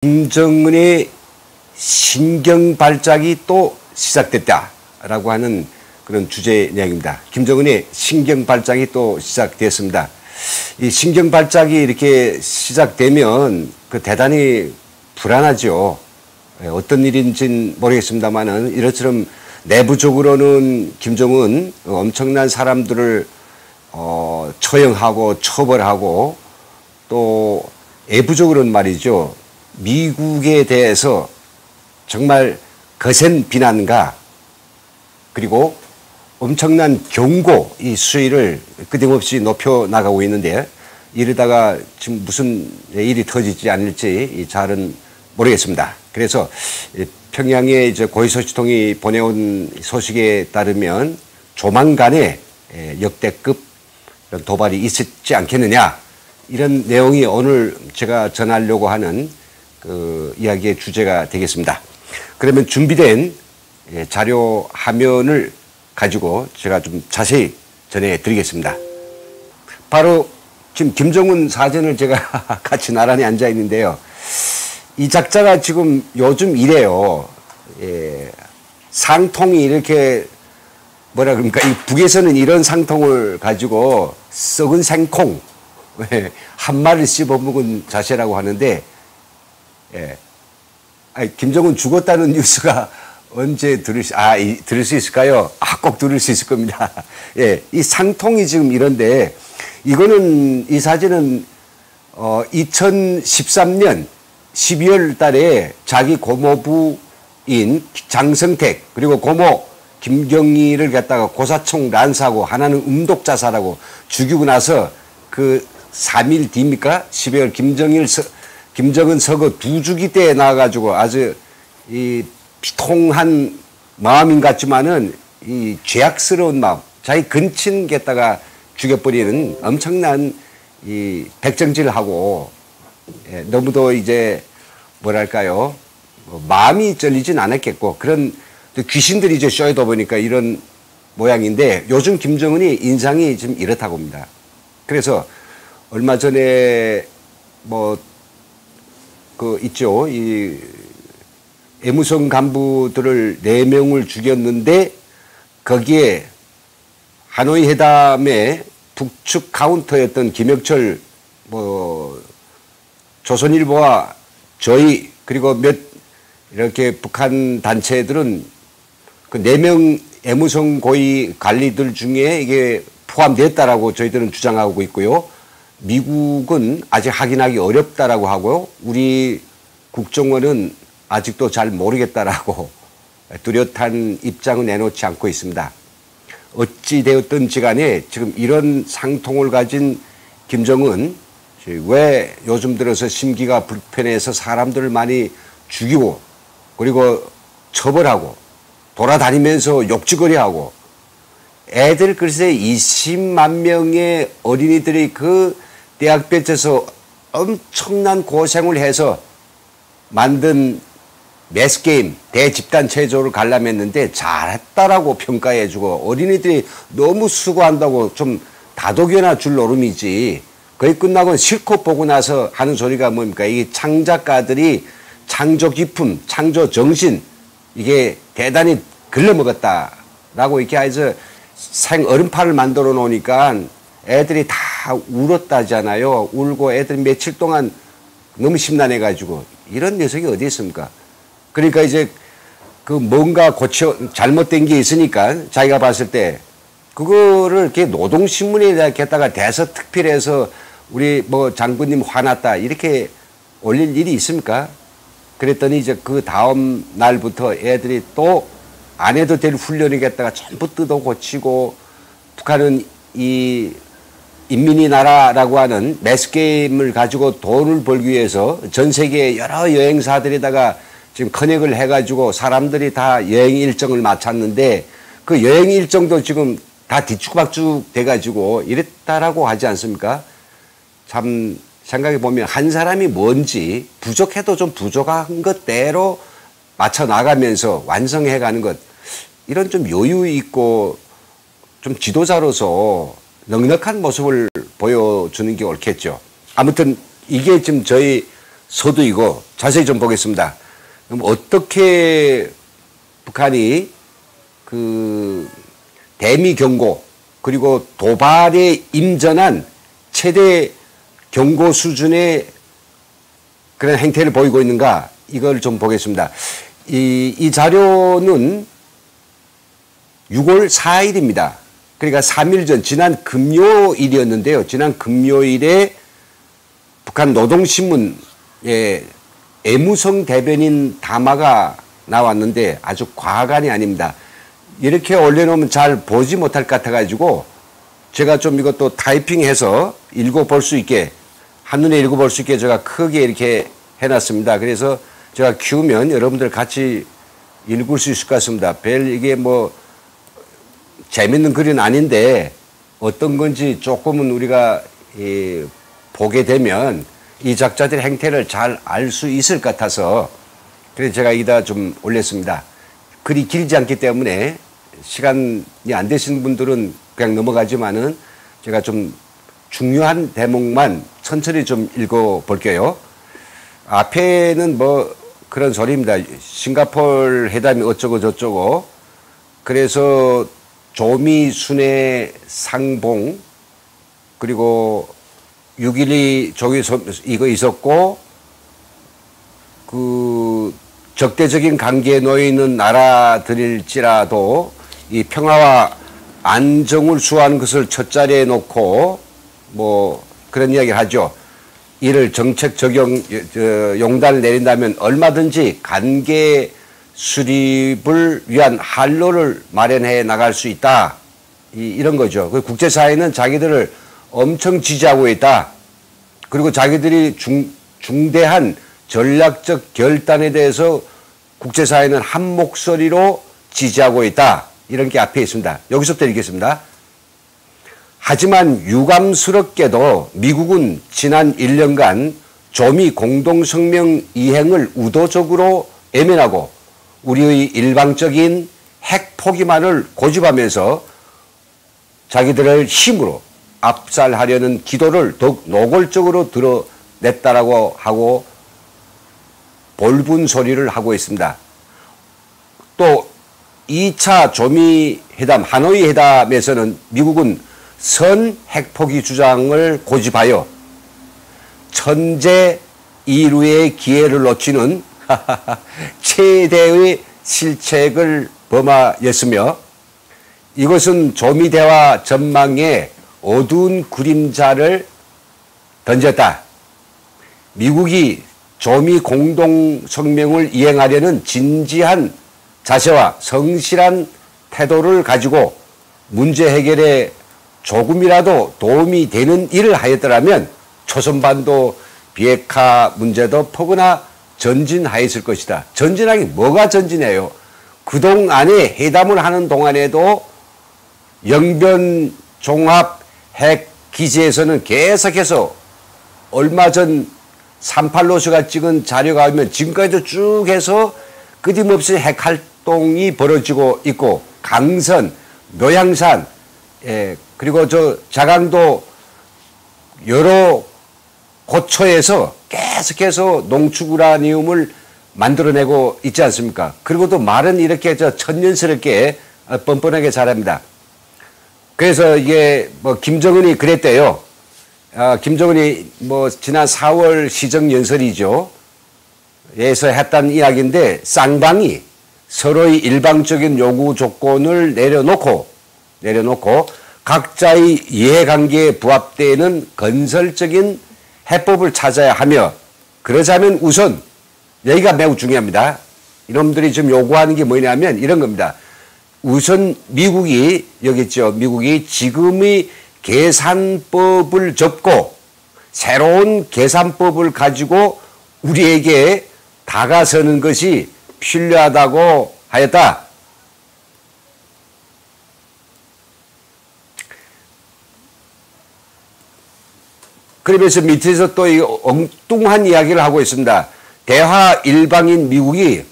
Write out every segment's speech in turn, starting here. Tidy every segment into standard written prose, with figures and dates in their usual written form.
김정은의 신경 발작이 또 시작됐다라고 하는 그런 주제 내용입니다. 김정은의 신경 발작이 또 시작됐습니다. 이 신경 발작이 이렇게 시작되면 대단히 불안하죠. 어떤 일인지는 모르겠습니다만은 이것처럼 내부적으로는 김정은 엄청난 사람들을 처형하고 처벌하고 또 외부적으로는 말이죠. 미국에 대해서 정말 거센 비난과 그리고 엄청난 경고 이 수위를 끊임없이 높여 나가고 있는데 이러다가 지금 무슨 일이 터지지 않을지 잘은 모르겠습니다. 그래서 평양에 이제 고위소식통이 보내온 소식에 따르면 조만간에 역대급 도발이 있었지 않겠느냐 이런 내용이 오늘 제가 전하려고 하는 그 이야기의 주제가 되겠습니다. 그러면 준비된 자료 화면을 가지고 제가 좀 자세히 전해드리겠습니다. 바로 지금 김정은 사진을 제가 같이 나란히 앉아 있는데요. 이 작자가 지금 요즘 이래요. 상통이 이렇게 뭐라 그럽니까? 이 북에서는 이런 상통을 가지고 썩은 생콩 한 마리를 씹어먹은 자세라고 하는데 김정은 죽었다는 뉴스가 언제 들을 수 있을까요? 꼭 들을 수 있을 겁니다. 이 상통이 지금 이런데 이거는 이 사진은 2013년 12월 달에 자기 고모부인 장성택 그리고 고모 김경희를 갖다가 고사총 난사하고 하나는 음독자살하고 죽이고 나서 그 3일 뒤입니까? 12월 김정은 서거 2주기 때에 나와가지고 아주 이 비통한 마음인 것 같지만은 이 죄악스러운 마음, 자기 근친 갖다가 죽여버리는 엄청난 이 백정질을 하고 너무도 이제 뭐랄까요 마음이 쩔리진 않았겠고 그런 귀신들이 이제 쇼에다 보니까 이런 모양인데 요즘 김정은이 인상이 좀 이렇다고 합니다. 그래서 얼마 전에 있죠. 이 애무성 간부들을 4명을 죽였는데 거기에 하노이 회담의 북측 카운터였던 김혁철 조선일보와 저희 그리고 몇 이렇게 북한 단체들은 그 4명 애무성 고위 관리들 중에 이게 포함됐다라고 저희들은 주장하고 있고요. 미국은 아직 확인하기 어렵다라고 하고 우리 국정원은 아직도 잘 모르겠다라고 뚜렷한 입장을 내놓지 않고 있습니다. 어찌되었든지 간에 지금 이런 상통을 가진 김정은 왜 요즘 들어서 심기가 불편해서 사람들을 많이 죽이고 그리고 처벌하고 돌아다니면서 욕지거리하고 애들 글쎄 20만 명의 어린이들이 그 대학볕에서 엄청난 고생을 해서 만든 매스게임 대집단체조를 관람했는데 잘했다라고 평가해주고 어린이들이 너무 수고한다고 좀 다독여나 줄 노름이지 거의 끝나고 실컷 보고 나서 하는 소리가 뭡니까? 이게 창작가들이 창조 기품, 창조 정신 이게 대단히 글러먹었다라고 이렇게 해서 생 얼음판을 만들어 놓으니까 애들이 다 울었다잖아요. 울고 애들이 며칠 동안 너무 심란해가지고 이런 녀석이 어디 있습니까? 그러니까 이제 그 뭔가 잘못된 게 있으니까 자기가 봤을 때 그거를 이렇게 노동신문에 갖다가 대서특필해서 우리 장군님 화났다 이렇게 올릴 일이 있습니까? 그랬더니 이제 그 다음 날부터 애들이 또 안 해도 될 훈련을 갖다가 전부 뜯어 고치고 북한은 이 인민이 나라라고 하는 매스게임을 가지고 돈을 벌기 위해서 전 세계 여러 여행사들에다가 지금 커넥을 해가지고 사람들이 다 여행 일정을 마쳤는데 그 여행 일정도 지금 다 뒤죽박죽 돼가지고 이랬다라고 하지 않습니까? 참 생각해 보면 한 사람이 뭔지 부족해도 좀 부족한 것대로 맞춰 나가면서 완성해 가는 것 이런 좀 여유 있고 좀 지도자로서 넉넉한 모습을 보여주는 게 옳겠죠. 아무튼 이게 지금 저희 서두이고 자세히 좀 보겠습니다. 그럼 어떻게 북한이 그 대미 경고 그리고 도발에 임전한 최대 경고 수준의 그런 행태를 보이고 있는가 이걸 좀 보겠습니다. 이 자료는 6월 4일입니다. 그러니까 3일 전 지난 금요일이었는데요. 지난 금요일에 북한 노동신문에 애무성 대변인 담화가 나왔는데 아주 과간이 아닙니다. 이렇게 올려놓으면 잘 보지 못할 것 같아가지고 제가 좀 이것도 타이핑해서 읽어볼 수 있게 한눈에 읽어볼 수 있게 제가 크게 이렇게 해놨습니다. 그래서 제가 키우면 여러분들 같이 읽을 수 있을 것 같습니다. 이게 뭐 재밌는 글은 아닌데 어떤 건지 조금은 우리가 보게 되면 이 작자들의 행태를 잘 알 수 있을 것 같아서 그래서 제가 여기다 좀 올렸습니다. 글이 길지 않기 때문에 시간이 안 되신 분들은 그냥 넘어가지만은 제가 좀 중요한 대목만 천천히 좀 읽어볼게요. 앞에는 뭐 그런 소리입니다. 싱가포르 회담이 어쩌고 저쩌고 그래서 조미순의 상봉 그리고 6.12 조기 이거 있었고 그 적대적인 관계에 놓여 있는 나라들일지라도 이 평화와 안정을 수호하는 것을 첫자리에 놓고 뭐 그런 이야기를 하죠. 이를 정책 적용 용단을 내린다면 얼마든지 관계 수립을 위한 활로를 마련해 나갈 수 있다. 이런 거죠. 국제사회는 자기들을 엄청 지지하고 있다. 그리고 자기들이 중대한 전략적 결단에 대해서 국제사회는 한 목소리로 지지하고 있다. 이런 게 앞에 있습니다. 여기서부터 읽겠습니다. 하지만 유감스럽게도 미국은 지난 1년간 조미 공동성명 이행을 의도적으로 외면하고 우리의 일방적인 핵 포기만을 고집하면서 자기들을 힘으로 압살하려는 기도를 더욱 노골적으로 드러냈다라고 하고 볼분 소리를 하고 있습니다. 또 2차 조미 회담, 하노이 회담에서는 미국은 선 핵포기 주장을 고집하여 천재 이루의 기회를 놓치는 최대의 실책을 범하였으며 이것은 조미 대화 전망에 어두운 그림자를 던졌다. 미국이 조미 공동성명을 이행하려는 진지한 자세와 성실한 태도를 가지고 문제 해결에 조금이라도 도움이 되는 일을 하였더라면 초선반도 비핵화 문제도 포근하 전진하였을 것이다. 전진하기 뭐가 전진해요? 그동안에 회담을 하는 동안에도 영변 종합 핵 기지에서는 계속해서 얼마 전 38로스가 찍은 자료가 오면 지금까지도 쭉 해서 끊임없이 핵 활동이 벌어지고 있고 강선, 묘향산, 그리고 저 자강도 여러 고초에서 계속해서 농축우라니움을 만들어내고 있지 않습니까? 그리고 또 말은 이렇게 저 천년스럽게 뻔뻔하게 잘합니다. 그래서 이게 뭐 김정은이 그랬대요. 김정은이 뭐 지난 4월 시정연설이죠. 에서 했던 이야기인데 쌍방이 서로의 일방적인 요구 조건을 내려놓고 각자의 이해관계에 부합되는 건설적인 해법을 찾아야 하며 그러자면 우선 여기가 매우 중요합니다. 이놈들이 지금 요구하는 게 뭐냐면 이런 겁니다. 우선 미국이 여기 있죠. 미국이 지금의 계산법을 접고 새로운 계산법을 가지고 우리에게 다가서는 것이 필요하다고 하였다. 그러면서 밑에서 또 이 엉뚱한 이야기를 하고 있습니다. 대화 일방인 미국이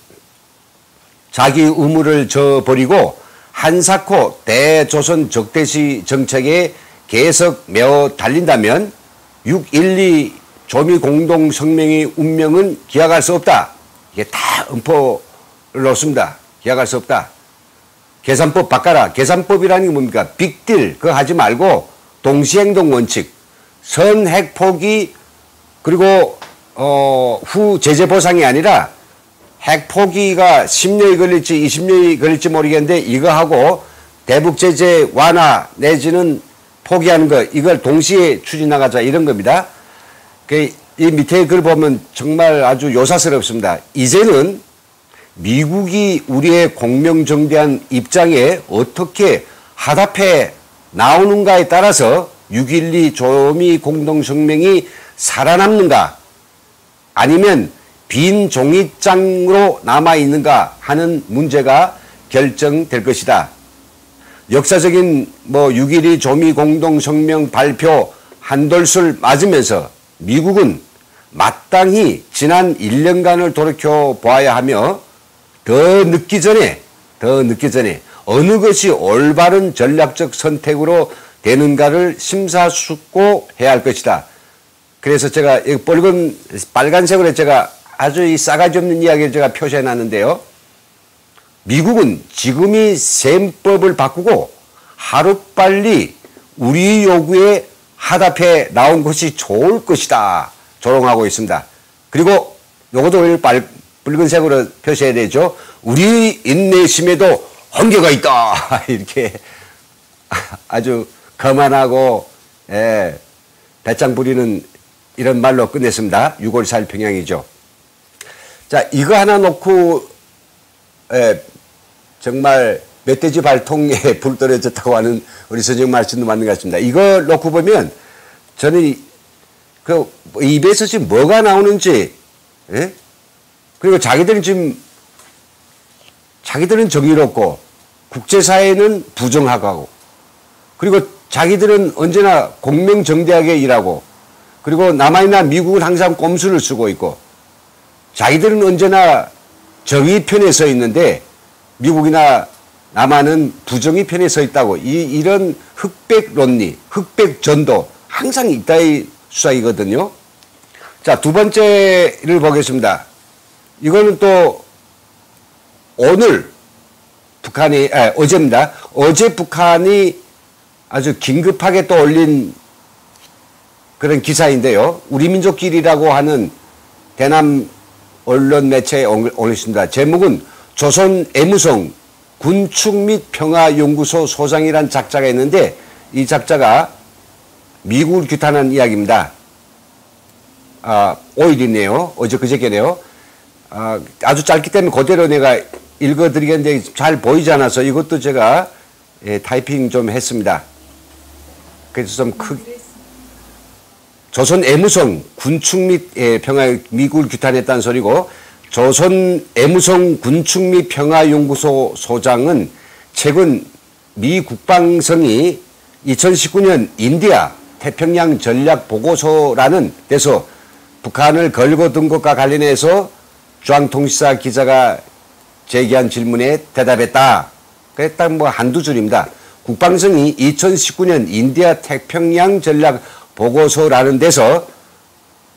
자기 의무를 저버리고 한사코 대조선 적대시 정책에 계속 매어 달린다면 6.12 조미 공동 성명의 운명은 기약할 수 없다. 이게 다 엄포를 놓습니다. 기약할 수 없다. 계산법 바꿔라. 계산법이라는 게 뭡니까? 빅딜 그거 하지 말고 동시행동 원칙, 선핵 포기 그리고 후 제재 보상이 아니라 핵 포기가 10년이 걸릴지 20년이 걸릴지 모르겠는데 이거 하고 대북 제재 완화 내지는 포기하는 거 이걸 동시에 추진나가자 이런 겁니다. 이 밑에 글 보면 정말 아주 요사스럽습니다. 이제는 미국이 우리의 공명정대한 입장에 어떻게 하답해 나오는가에 따라서 6.12 조미 공동성명이 살아남는가 아니면 빈 종이장으로 남아있는가 하는 문제가 결정될 것이다. 역사적인 6.12 조미 공동성명 발표 한돌술 맞으면서 미국은 마땅히 지난 1년간을 돌이켜 보아야 하며 더 늦기 전에 어느 것이 올바른 전략적 선택으로 되는가를 심사숙고해야 할 것이다. 그래서 제가 빨간색으로 제가 아주 이 싸가지 없는 이야기를 제가 표시해 놨는데요. 미국은 지금이 셈법을 바꾸고 하루빨리 우리 요구에 하답해 나온 것이 좋을 것이다. 조롱하고 있습니다. 그리고 요것도 붉은색으로 표시해야 되죠. 우리 인내심에도 한계가 있다. 이렇게 아주 거만하고 배짱 부리는 이런 말로 끝냈습니다. 6월 4일 평양이죠. 자, 이거 하나 놓고 정말 멧돼지 발통에 불 떨어졌다고 하는 우리 선생님 말씀도 맞는 것 같습니다. 이걸 놓고 보면 저는 입에서 지금 뭐가 나오는지 그리고 자기들은 정의롭고 국제사회는 부정하고 그리고 자기들은 언제나 공명정대하게 일하고 그리고 남한이나 미국은 항상 꼼수를 쓰고 있고 자기들은 언제나 정의 편에 서 있는데 미국이나 남한은 부정의 편에 서 있다고 이런 흑백 논리, 흑백 전도 항상 이따위 수사이거든요. 자, 두 번째를 보겠습니다. 이거는 또 오늘 어제입니다. 어제 북한이 아주 긴급하게 또 올린 그런 기사인데요. 우리민족길이라고 하는 대남 언론 매체에 올렸습니다. 제목은 조선 애무성 군축 및 평화연구소 소장이란 작자가 있는데 이 작자가 미국을 규탄한 이야기입니다. 5일이네요. 어제 그저께네요. 아주 짧기 때문에 그대로 내가 읽어드리겠는데 잘 보이지 않아서 이것도 제가 타이핑 좀 했습니다. 그래서 좀 조선 애무성 군축 및 평화 미국을 규탄했다는 소리고 조선 애무성 군축 및 평화연구소 소장은 최근 미 국방성이 2019년 인디아 태평양 전략 보고서라는 데서 북한을 걸거둔 것과 관련해서 중앙통신사 기자가 제기한 질문에 대답했다. 그게 딱 한두 줄입니다. 국방성이 2019년 인디아 태평양 전략 보고서라는 데서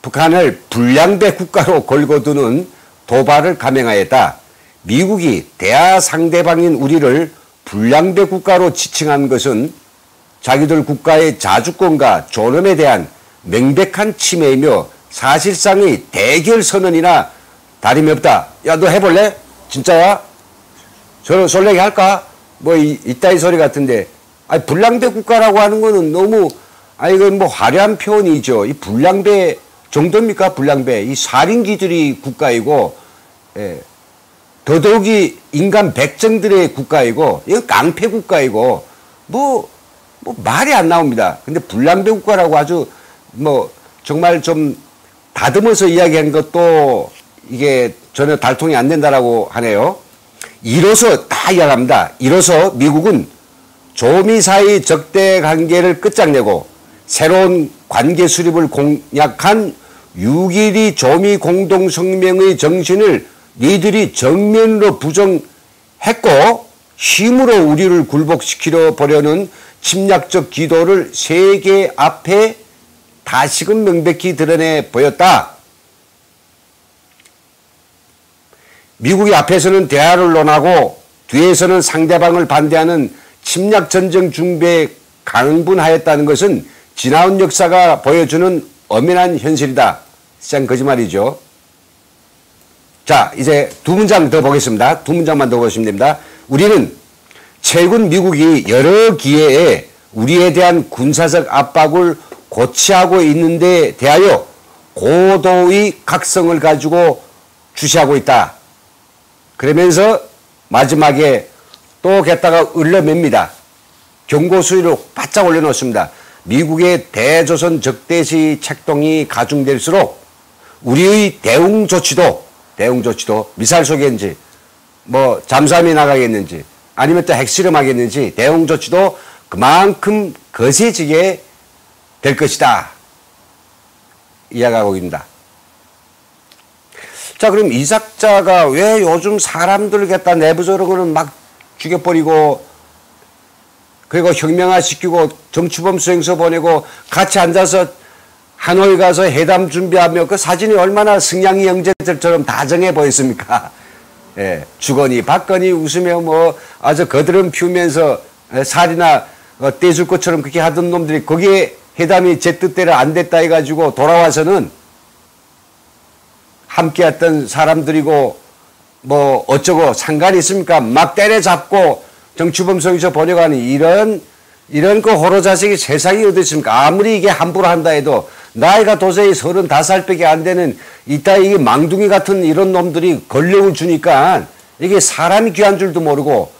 북한을 불량배 국가로 걸거두는 도발을 감행하였다. 미국이 대화 상대방인 우리를 불량배 국가로 지칭한 것은 자기들 국가의 자주권과 존엄에 대한 명백한 침해이며 사실상의 대결 선언이나 다름이 없다. 야, 너 해볼래? 진짜야? 저런 솔랭이 할까? 이따위 소리 같은데. 아니, 불량배 국가라고 하는 거는 너무, 이건 화려한 표현이죠. 이 불량배 정도입니까? 불량배. 이 살인귀들이 국가이고, 더더욱이 인간 백정들의 국가이고, 이건 깡패 국가이고, 말이 안 나옵니다. 근데 불량배 국가라고 아주, 정말 좀 다듬어서 이야기한 것도 이게 전혀 달통이 안 된다라고 하네요. 이로써 다 이야기합니다. 이로써 미국은 조미 사이 적대 관계를 끝장내고 새로운 관계 수립을 공약한 6.12 조미 공동성명의 정신을 니들이 정면으로 부정했고 힘으로 우리를 굴복시키려 보려는 침략적 기도를 세계 앞에 다시금 명백히 드러내 보였다. 미국이 앞에서는 대화를 논하고 뒤에서는 상대방을 반대하는 침략 전쟁 준비에 강분하였다는 것은 지나온 역사가 보여주는 엄연한 현실이다. 시장 거짓말이죠. 자, 이제 두 문장 더 보겠습니다. 두 문장만 더 보시면 됩니다. 우리는 최근 미국이 여러 기회에 우리에 대한 군사적 압박을 고취하고 있는데 대하여 고도의 각성을 가지고 주시하고 있다. 그러면서 마지막에 또 갖다가 을러맵니다. 경고 수위를 바짝 올려놓습니다. 미국의 대조선 적대시 책동이 가중될수록 우리의 대응 조치도 미사일 쏘겠는지 뭐 잠수함이 나가겠는지 아니면 또 핵실험하겠는지 대응 조치도 그만큼 거세지게 될 것이다. 이야기하고 있습니다. 자, 그럼 이 작자가 왜 요즘 사람들 갖다 내부적으로는 막 죽여버리고 그리고 혁명화시키고 정치범 수행소 보내고 같이 앉아서 하노이 가서 회담 준비하며 그 사진이 얼마나 승냥이 형제들처럼 다정해 보였습니까? 예, 주거니 받거니 웃으며 뭐 아주 거드름 피우면서 살이나 떼줄 것처럼 그렇게 하던 놈들이 거기에 회담이 제 뜻대로 안 됐다 해가지고 돌아와서는 함께 했던 사람들이고 뭐 어쩌고 상관이 있습니까? 막 때려잡고 정치범 수행소 보내가는 이런 그 호로자식이 세상이 어디 있습니까? 아무리 이게 함부로 한다 해도 나이가 도저히 35살밖에 안 되는 이따 이게 망둥이 같은 이런 놈들이 권력을 주니까 이게 사람이 귀한 줄도 모르고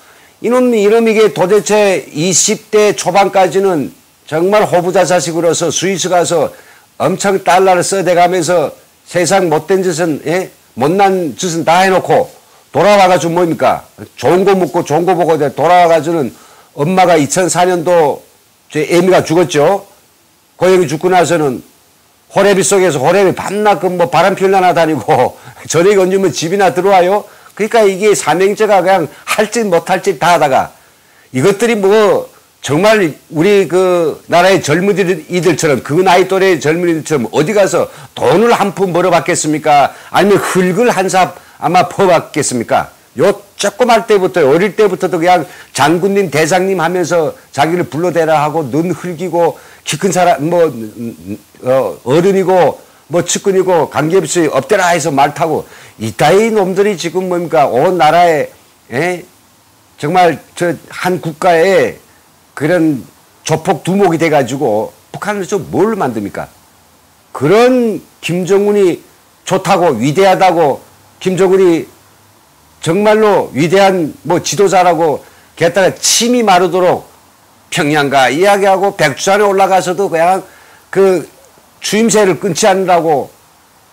이놈이 이게 도대체 20대 초반까지는 정말 호부자 자식으로서 스위스 가서 엄청 달러를 써대가면서 세상 못된 짓은, 예? 못난 짓은 다 해놓고 돌아와가지고 뭡니까? 좋은 거 먹고 좋은 거 보고 돌아와가지고는 엄마가 2004년도 제 애미가 죽었죠. 고양이 죽고 나서는 호래비 속에서 호래비 밤낮 그 뭐 바람 피우려나 다니고 저녁에 얹으면 집이나 들어와요. 그러니까 이게 삼형제가 그냥 할 짓 못할 짓 다 하다가 이것들이 뭐 정말 우리 그 나라의 젊은이들처럼 그 나이 또래의 젊은이들처럼 어디 가서 돈을 한 푼 벌어봤겠습니까? 아니면 흙을 한 삽 아마 퍼봤겠습니까? 요 조그만 때부터 어릴 때부터도 그냥 장군님 대장님 하면서 자기를 불러대라 하고 눈 흘기고 키 큰 사람 뭐 어른이고 뭐 측근이고 관계없이 엎드라 해서 말 타고 이따위 놈들이 지금 뭡니까 온 나라에 정말 저 한 국가에 그런 조폭 두목이 돼가지고 북한을 좀 뭘 만듭니까? 그런 김정은이 좋다고 위대하다고 김정은이 정말로 위대한 뭐 지도자라고 게다가 침이 마르도록 평양가 이야기하고 백두산에 올라가서도 그냥 그 추임새를 끊지 않으라고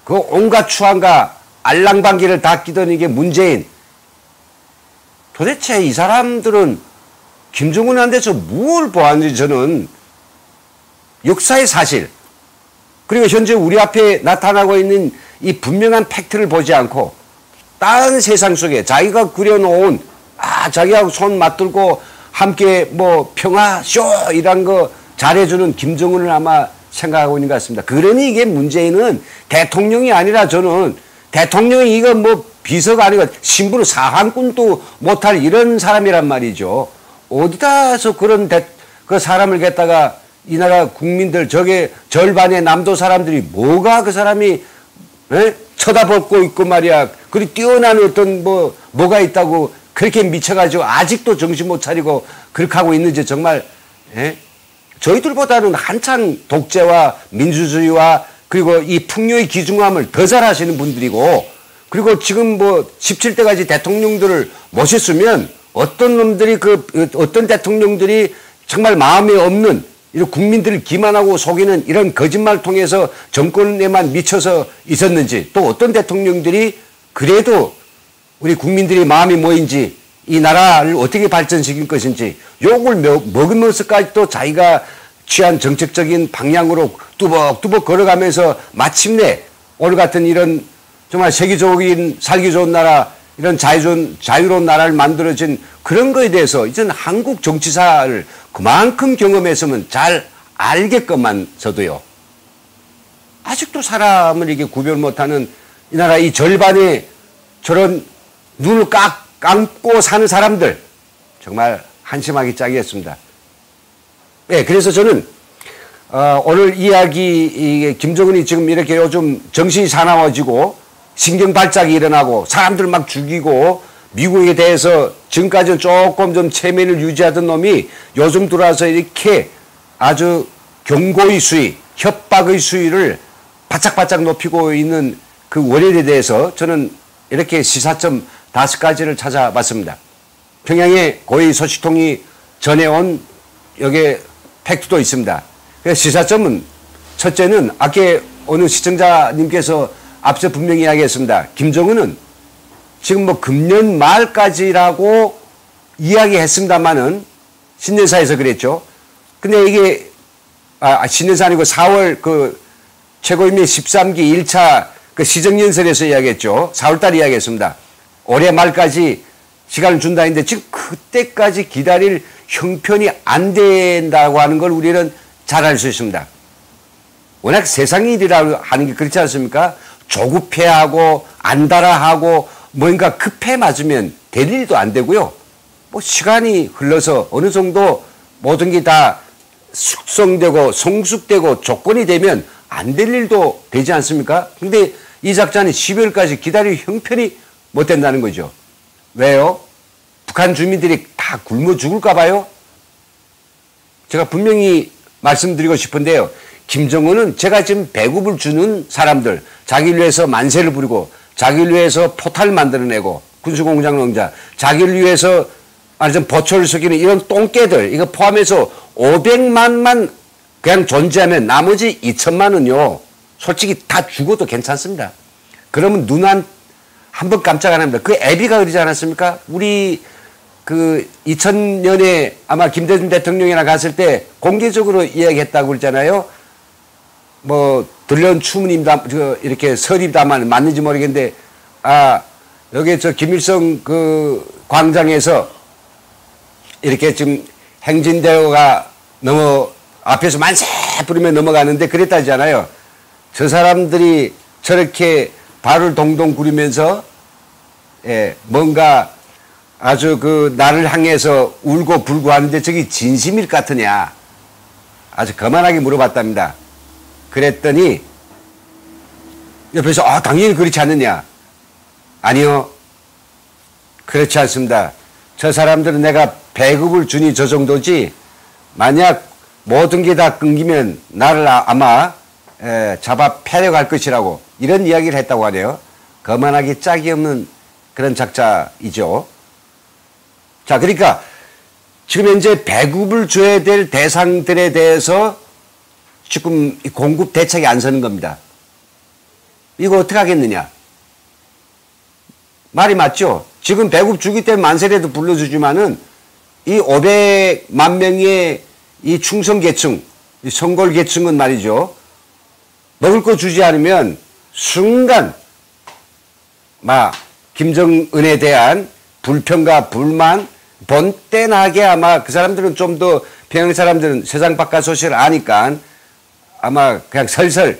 그 온갖 추한과 알랑방귀를 다 끼던 이게 문재인. 도대체 이 사람들은 김정은한테서 뭘 보았는지 저는 역사의 사실 그리고 현재 우리 앞에 나타나고 있는 이 분명한 팩트를 보지 않고 다른 세상 속에 자기가 그려놓은 자기하고 손 맞들고 함께 뭐 평화쇼 이런 거 잘해주는 김정은을 아마 생각하고 있는 것 같습니다. 그러니 이게 문재인은 대통령이 아니라 저는 대통령이 이거 뭐 비서가 아니고 신부는 사한꾼도 못할 이런 사람이란 말이죠. 어디다서 그런 그 사람을 갖다가 이 나라 국민들 저게 절반의 남도 사람들이 뭐가 그 사람이 쳐다보고 있고 말이야. 그리 뛰어난 어떤 뭐가 있다고 그렇게 미쳐가지고 아직도 정신 못 차리고 그렇게 하고 있는지 정말 저희들보다는 한참 독재와 민주주의와 그리고 이 풍요의 기중함을 더 잘하시는 분들이고 그리고 지금 뭐 17대까지 대통령들을 모셨으면 어떤 놈들이 어떤 대통령들이 정말 마음에 없는 이런 국민들을 기만하고 속이는 이런 거짓말 통해서 정권에만 미쳐서 있었는지 또 어떤 대통령들이 그래도 우리 국민들이 마음이 뭐인지 이 나라를 어떻게 발전시킬 것인지 욕을 먹으면서까지 또 자기가 취한 정책적인 방향으로 뚜벅뚜벅 걸어가면서 마침내 오늘 같은 이런 정말 세계적인 살기 좋은 나라 이런 자유로운 나라를 만들어진 그런 거에 대해서 이제는 한국 정치사를 그만큼 경험했으면 잘 알겠건만서도요. 아직도 사람을 이게 구별 못하는 이 나라 이 절반의 저런 눈을 감고 사는 사람들 정말 한심하기 짝이었습니다. 네, 그래서 저는 오늘 이야기 김정은이 지금 이렇게 요즘 정신이 사나워지고 신경 발작이 일어나고 사람들 막 죽이고 미국에 대해서 지금까지는 조금 좀 체면을 유지하던 놈이 요즘 들어와서 이렇게 아주 경고의 수위, 협박의 수위를 바짝바짝 높이고 있는 그 원인에 대해서 저는 이렇게 시사점 5가지를 찾아봤습니다. 평양에 고위 소식통이 전해온 여기 팩트도 있습니다. 시사점은 첫째는 아까 어느 시청자님께서 앞서 분명히 이야기했습니다. 김정은은 지금 뭐 금년 말까지라고 이야기했습니다만은 신년사에서 그랬죠. 근데 이게 신년사 아니고 4월 그 최고인민 13기 1차 그 시정연설에서 이야기했죠. 4월달에 이야기했습니다. 올해 말까지 시간을 준다 했는데 지금 그때까지 기다릴 형편이 안 된다고 하는 걸 우리는 잘 알 수 있습니다. 워낙 세상 일이라고 하는 게 그렇지 않습니까? 조급해하고 안달아하고 뭔가 급해 맞으면 될 일도 안 되고요. 뭐 시간이 흘러서 어느 정도 모든 게 다 숙성되고 성숙되고 조건이 되면 안 될 일도 되지 않습니까? 근데 이 작전이 12월까지 기다릴 형편이 못 된다는 거죠. 왜요? 북한 주민들이 다 굶어 죽을까 봐요? 제가 분명히 말씀드리고 싶은데요. 김정은은 제가 지금 배급을 주는 사람들, 자기를 위해서 만세를 부리고 자기를 위해서 포탈을 만들어내고 군수공장 농자, 자기를 위해서 좀 보초를 속이는 이런 똥개들 이거 포함해서 500만만 그냥 존재하면 나머지 2천만은요. 솔직히 다 죽어도 괜찮습니다. 그러면 눈 한 번 깜짝 안 합니다. 그 애비가 그러지 않았습니까? 우리 그 2000년에 아마 김대중 대통령이나 갔을 때 공개적으로 이야기했다고 그러잖아요. 뭐 들려온 추문입니다. 이렇게 설입다만 맞는지 모르겠는데 여기 저 김일성 그 광장에서 이렇게 지금 행진대로가 앞에서 만세 부르며 넘어가는데 그랬다잖아요. 저 사람들이 저렇게 발을 동동 구르면서 뭔가 아주 그 나를 향해서 울고 불고 하는데 저게 진심일 것 같으냐 아주 거만하게 물어봤답니다. 그랬더니 옆에서 당연히 그렇지 않느냐. 아니요. 그렇지 않습니다. 저 사람들은 내가 배급을 주니 저 정도지 만약 모든 게 다 끊기면 나를 아마 잡아 패려갈 것이라고 이런 이야기를 했다고 하네요. 거만하기 짝이 없는 그런 작자이죠. 자, 그러니까 지금 현재 배급을 줘야 될 대상들에 대해서 지금 공급 대책이 안 서는 겁니다. 이거 어떻게 하겠느냐. 말이 맞죠? 지금 배급 주기 때문에 만세라도 불러주지만은 이 500만 명의 이 충성계층, 이 성골계층은 말이죠. 먹을 거 주지 않으면 순간 김정은에 대한 불평과 불만 번때나게 아마 그 사람들은 좀 더 평양 사람들은 세상 바깥 소식을 아니까 아마 그냥 설설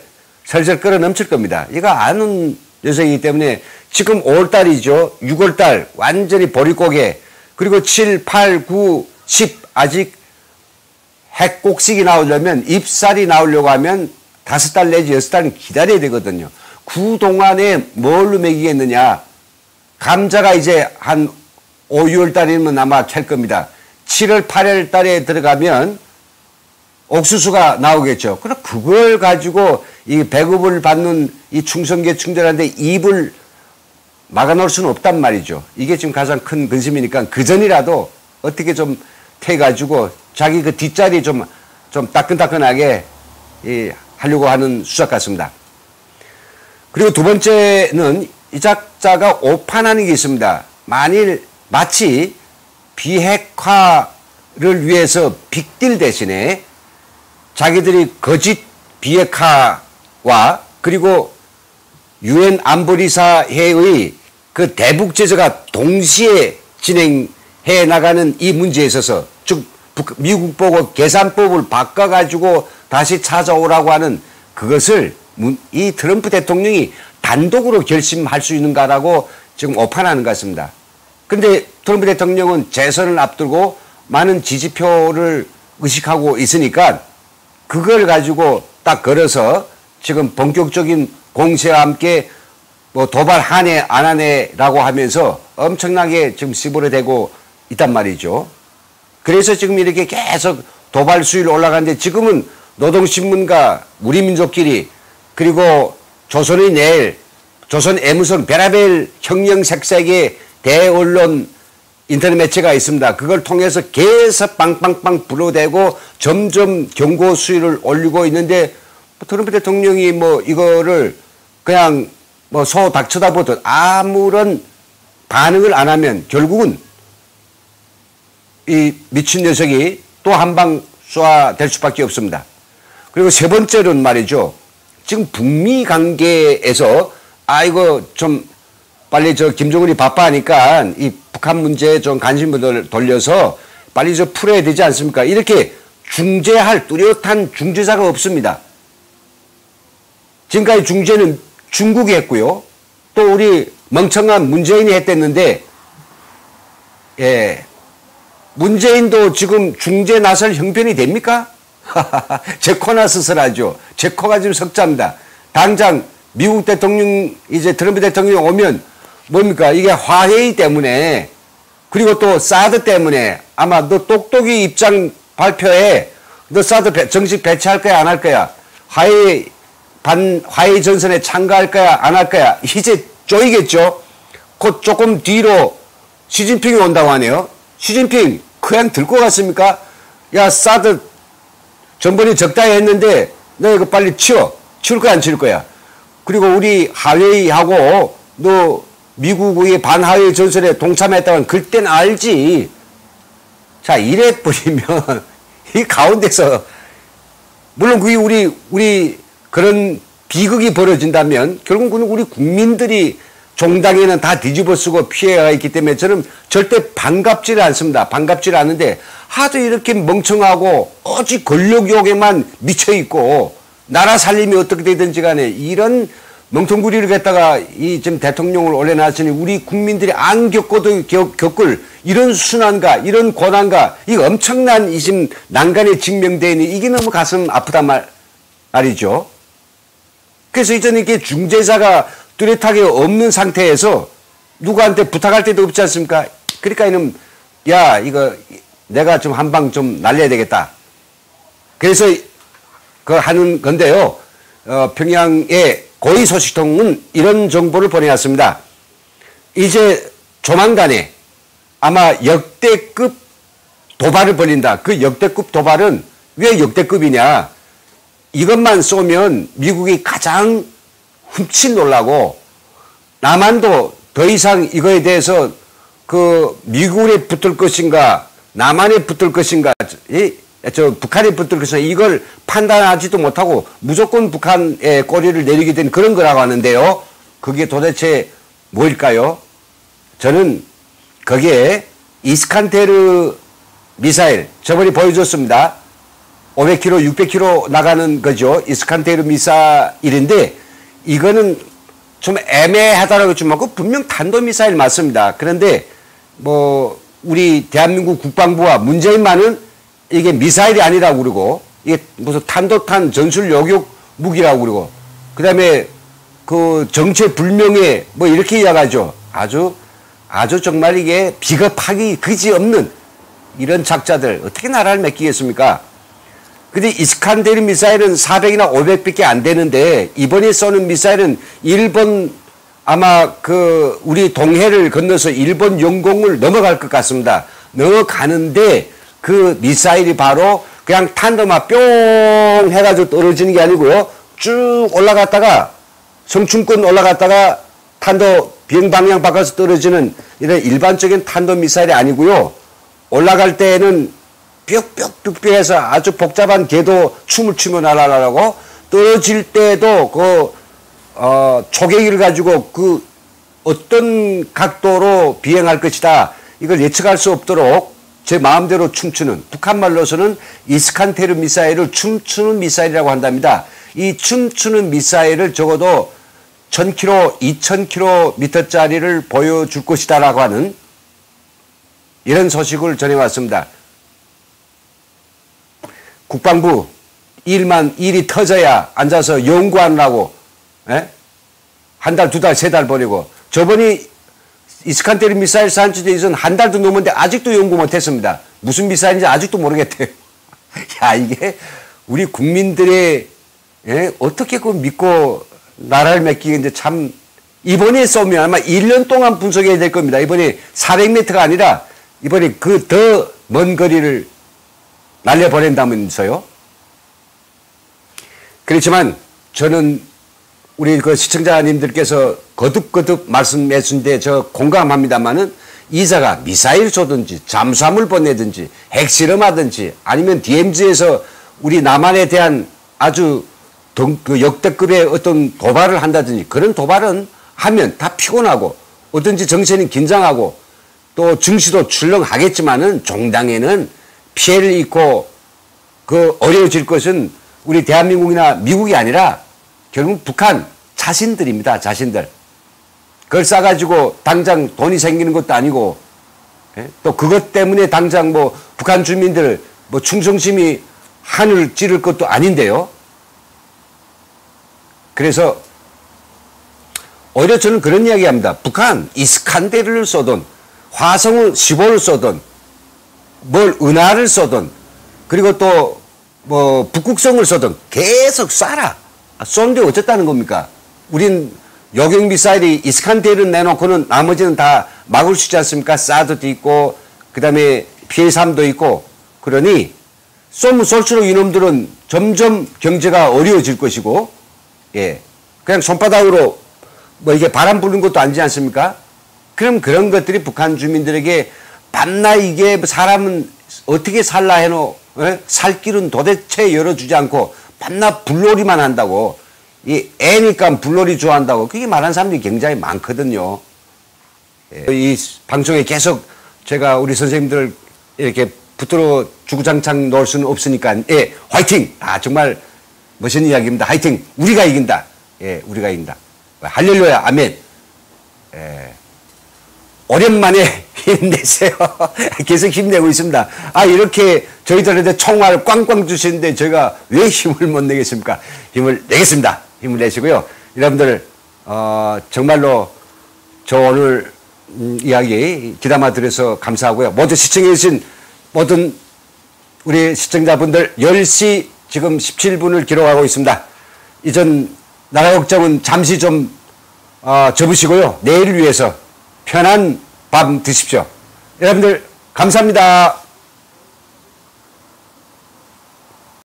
끌어 넘칠 겁니다. 이거 아는 녀석이기 때문에 지금 5월달이죠. 6월달 완전히 보릿고개 그리고 7, 8, 9, 10 아직 핵곡식이 나오려면 ip살이 나오려고 하면 5달 내지 6달은 기다려야 되거든요. 그 동안에 뭘로 먹이겠느냐. 감자가 이제 한 5, 6월 달이면 아마 캘 겁니다. 7월, 8월 달에 들어가면 옥수수가 나오겠죠. 그럼 그걸 가지고 이 배급을 받는 이 충성계층들한테 입을 막아놓을 수는 없단 말이죠. 이게 지금 가장 큰 근심이니까 그 전이라도 어떻게 좀 해가지고 자기 그 뒷자리 좀 따끈따끈하게 하려고 하는 수작 같습니다. 그리고 두 번째는 이 작자가 오판하는 게 있습니다. 만일 마치 비핵화를 위해서 빅딜 대신에 자기들이 거짓 비핵화와 그리고 유엔 안보리사회의 그 대북 제재가 동시에 진행해 나가는 이 문제에 있어서 즉 미국 보고 계산법을 바꿔가지고 다시 찾아오라고 하는 그것을 이 트럼프 대통령이 단독으로 결심할 수 있는가라고 지금 오판하는 것 같습니다. 그런데 트럼프 대통령은 재선을 앞두고 많은 지지표를 의식하고 있으니까 그걸 가지고 딱 걸어서 지금 본격적인 공세와 함께 뭐 도발 하네 안 하네라고 하면서 엄청나게 지금 시보를 있단 말이죠. 그래서 지금 이렇게 계속 도발 수위를 올라가는데 지금은 노동신문과 우리민족끼리 그리고 조선의 내일, 조선 애무성 별하별 형형색색의 대언론 인터넷 매체가 있습니다. 그걸 통해서 계속 빵빵빵 불어대고 점점 경고 수위를 올리고 있는데 트럼프 대통령이 뭐 이거를 그냥 뭐 소 닭 쳐다보듯 아무런 반응을 안 하면 결국은 이 미친 녀석이 또 한 방 쏴댈 수밖에 없습니다. 그리고 세 번째로는 말이죠. 지금 북미 관계에서 이거 좀 빨리 김정은이 바빠하니까 이 북한 문제에 좀 관심을 돌려서 빨리 풀어야 되지 않습니까? 이렇게 중재할 뚜렷한 중재자가 없습니다. 지금까지 중재는 중국이 했고요. 또 우리 멍청한 문재인이 했댔는데, 예. 문재인도 지금 중재 나설 형편이 됩니까? 제 코나 스스라죠. 제 코가 지금 석자입니다. 당장 미국 대통령, 이제 트럼프 대통령이 오면 뭡니까? 이게 화해이 때문에 그리고 또 사드 때문에 아마 너 똑똑이 입장 발표해. 너 사드 정식 배치할 거야, 안 할 거야? 화해 전선에 참가할 거야, 안 할 거야? 이제 쪼이겠죠? 곧 조금 뒤로 시진핑이 온다고 하네요. 시진핑 그냥 들 것 같습니까? 야, 사드 전번에 적당히 했는데 너 이거 빨리 치워. 치울 거야, 안 치울 거야? 그리고 우리 하웨이하고 너 미국의 반하웨이 전선에 동참했다면 그땐 알지. 자, 이래 버리면 이 가운데서 물론 그게 우리 그런 비극이 벌어진다면 결국은 우리 국민들이 종당에는 다 뒤집어 쓰고 피해가 있기 때문에 저는 절대 반갑지를 않습니다. 반갑지를 않은데 하도 이렇게 멍청하고 오직 권력욕에만 미쳐있고 나라 살림이 어떻게 되든지 간에 이런 멍텅구리를 갖다가 이 지금 대통령을 올려놨으니 우리 국민들이 안 겪어도 겪을 이런 순환과 이런 고난과 이 엄청난 이 지금 난간에 직면되어 있는 이게 너무 가슴 아프단 말이죠. 그래서 이제는 이게 중재자가 뚜렷하게 없는 상태에서 누구한테 부탁할 때도 없지 않습니까? 그러니까 이놈, 야, 이거 내가 좀 한 방 좀 날려야 되겠다. 그래서 그 하는 건데요. 평양의 고위 소식통은 이런 정보를 보내왔습니다. 이제 조만간에 아마 역대급 도발을 벌린다. 그 역대급 도발은 왜 역대급이냐? 이것만 쏘면 미국이 가장 훔친 놀라고 남한도 더 이상 이거에 대해서 그 미국에 붙을 것인가 남한에 붙을 것인가 북한에 붙을 것인가 이걸 판단하지도 못하고 무조건 북한에 꼬리를 내리게 된 그런 거라고 하는데요. 그게 도대체 뭘까요? 저는 거기에 이스칸테르 미사일 저번에 보여줬습니다. 500km, 600km 나가는 거죠. 이스칸테르 미사일인데 이거는 좀 애매하다라고 했지만 분명 탄도미사일 맞습니다. 그런데 뭐 우리 대한민국 국방부와 문재인만은 이게 미사일이 아니라고 그러고 이게 무슨 탄도탄 전술 요격 무기라고 그러고 그다음에 그 정체 불명의 뭐 이렇게 이야기하죠. 아주 정말 이게 비겁하기 그지없는 이런 작자들 어떻게 나라를 맡기겠습니까? 근데 이스칸데르 미사일은 400이나 500밖에 안 되는데 이번에 쏘는 미사일은 일본 아마 그 우리 동해를 건너서 일본 영공을 넘어갈 것 같습니다. 넘어가는데 그 미사일이 바로 그냥 탄도만 뿅 해가지고 떨어지는 게 아니고요. 쭉 올라갔다가 성층권 올라갔다가 탄도 비행 방향 바꿔서 떨어지는 이런 일반적인 탄도 미사일이 아니고요. 올라갈 때는 뿅뿅뿅뿅해서 아주 복잡한 궤도 춤을 추며 날아가고 떨어질 때도 그 초계기를 가지고 그 어떤 각도로 비행할 것이다 이걸 예측할 수 없도록 제 마음대로 춤추는, 북한 말로서는 이스칸테르 미사일을 춤추는 미사일이라고 한답니다. 이 춤추는 미사일을 적어도 1000km, 2000km짜리를 보여줄 것이다라고 하는 이런 소식을 전해왔습니다. 국방부 일이 터져야 앉아서 연구하느라고 한 달, 두 달, 세 달 보내고 저번이 이스칸테르 미사일 산출돼 있은 한 달도 넘었는데 아직도 연구 못했습니다. 무슨 미사일인지 아직도 모르겠대요. 야, 이게 우리 국민들의 어떻게 그 믿고 나라를 맡기겠는데 참 이번에 쏘면 아마 1년 동안 분석해야 될 겁니다. 이번에 400m가 아니라 이번에 그 더 먼 거리를 날려보낸다면서요. 그렇지만 저는 우리 그 시청자님들께서 거듭거듭 말씀해 주신데 저 공감합니다만은 이자가 미사일 쏘든지 잠수함을 보내든지 핵실험하든지 아니면 DMZ에서 우리 남한에 대한 아주 그 역대급의 어떤 도발을 한다든지 그런 도발은 하면 다 피곤하고 어떤지 정신이 긴장하고 또 증시도 출렁하겠지만은 종당에는 피해를 입고 그 어려워질 것은 우리 대한민국이나 미국이 아니라 결국 북한 자신들입니다. 자신들. 그걸 싸가지고 당장 돈이 생기는 것도 아니고 또 그것 때문에 당장 뭐 북한 주민들 뭐 충성심이 하늘을 찌를 것도 아닌데요. 그래서 오히려 저는 그런 이야기 합니다. 북한 이스칸데르를 쏘든 화성을 15를 쏘든 뭘 은하를 쏘든 그리고 또 뭐 북극성을 쏘든 계속 쏴라. 쏜데 어쨌다는 겁니까? 우린 요격 미사일이 이스칸데르 내놓고는 나머지는 다 막을 수 있지 않습니까? 사드도 있고 그다음에 PA-3도 있고 그러니 쏘면 쏠수록 이놈들은 점점 경제가 어려워질 것이고 그냥 손바닥으로 뭐 이게 바람 부는 것도 아니지 않습니까? 그럼 그런 것들이 북한 주민들에게 밤낮 이게 사람은 어떻게 살라 해노? 살 길은 도대체 열어주지 않고 밤낮 불놀이만 한다고 이 애니까 불놀이 좋아한다고 그게 말하는 사람들이 굉장히 많거든요. 이 방송에 계속 제가 우리 선생님들 이렇게 붙들어 주구장창 놓을 수는 없으니까 화이팅! 정말 멋있는 이야기입니다. 화이팅! 우리가 이긴다. 우리가 이긴다. 할렐루야 아멘. 오랜만에 힘내세요. 계속 힘내고 있습니다. 이렇게 저희들한테 총알을 꽝꽝 주시는데 저희가 왜 힘을 못 내겠습니까? 힘을 내겠습니다. 힘을 내시고요. 여러분들 정말로 저 오늘 이야기 귀담아 들어서 감사하고요. 모두 시청해 주신 모든 우리 시청자분들 10시 지금 17분을 기록하고 있습니다. 이전 나라 걱정은 잠시 좀 접으시고요. 내일을 위해서 편한 밤 드십시오. 여러분들 감사합니다.